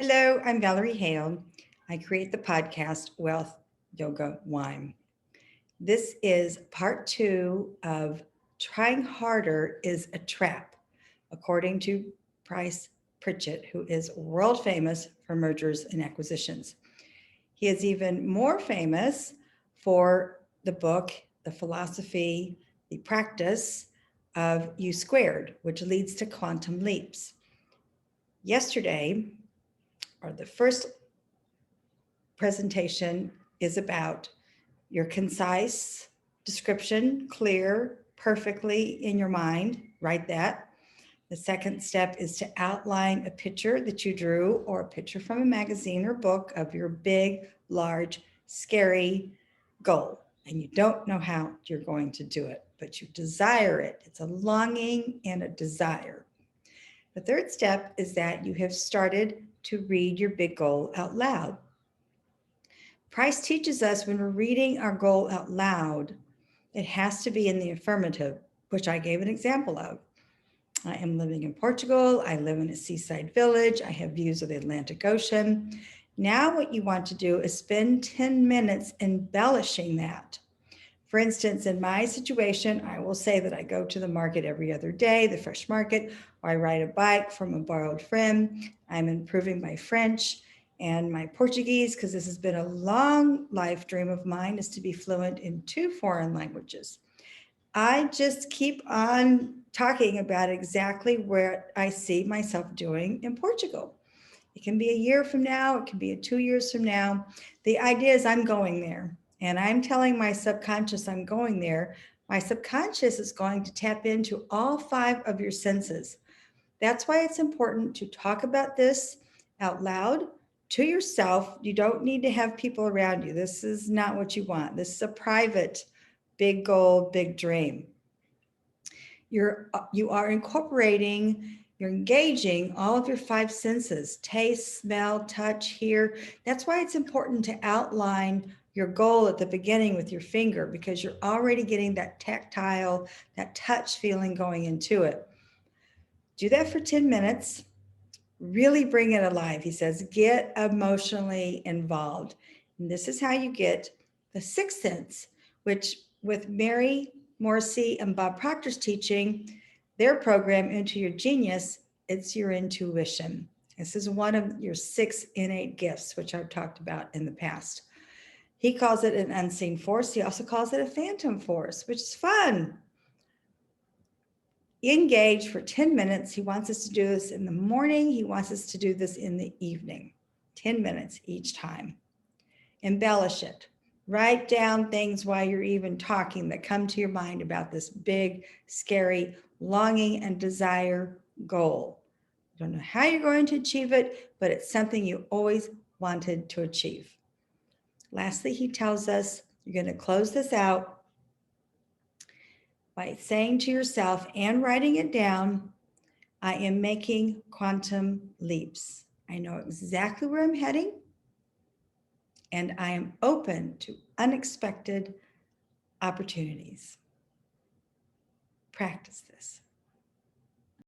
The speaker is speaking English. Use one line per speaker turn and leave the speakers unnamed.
Hello, I'm Valerie Hale. I create the podcast Wealth Yoga Wine. This is part two of Trying Harder is a Trap, according to Price Pritchett, who is world famous for mergers and acquisitions. He is even more famous for the book, the philosophy, the practice of U squared, which leads to quantum leaps. Yesterday, or the first presentation is about your concise description, clear, perfectly in your mind. Write that. The second step is to outline a picture that you drew or a picture from a magazine or book of your big, large, scary goal. And you don't know how you're going to do it, but you desire it. It's a longing and a desire. The third step is that you have started to read your big goal out loud. Price teaches us when we're reading our goal out loud, it has to be in the affirmative, which I gave an example of. I am living in Portugal. I live in a seaside village. I have views of the Atlantic Ocean. Now, what you want to do is spend 10 minutes embellishing that. For instance, in my situation, I will say that I go to the market every other day, the fresh market, or I ride a bike from a borrowed friend. I'm improving my French and my Portuguese because this has been a long life dream of mine is to be fluent in two foreign languages. I just keep on talking about exactly where I see myself doing in Portugal. It can be a year from now, it can be 2 years from now. The idea is I'm going there and I'm telling my subconscious I'm going there. My subconscious is going to tap into all five of your senses. That's why it's important to talk about this out loud to yourself. You don't need to have people around you. This is not what you want. This is a private, big goal, big dream. You are incorporating, you're engaging all of your five senses: taste, smell, touch, hear. That's why it's important to outline your goal at the beginning with your finger, because you're already getting that tactile, that touch feeling going into it. Do that for 10 minutes. Really bring it alive. He says, get emotionally involved. And this is how you get the sixth sense, which with Mary Morrissey and Bob Proctor's teaching, their program Into Your Genius, it's your intuition. This is one of your six innate gifts, which I've talked about in the past. He calls it an unseen force. He also calls it a phantom force, which is fun. Engage for 10 minutes. He wants us to do this in the morning. He wants us to do this in the evening, 10 minutes each time. Embellish it. Write down things while you're even talking that come to your mind about this big, scary, longing and desire goal. You don't know how you're going to achieve it, but it's something you always wanted to achieve. Lastly, he tells us you're going to close this out by saying to yourself and writing it down, I am making quantum leaps. I know exactly where I'm heading, and I am open to unexpected opportunities. Practice this.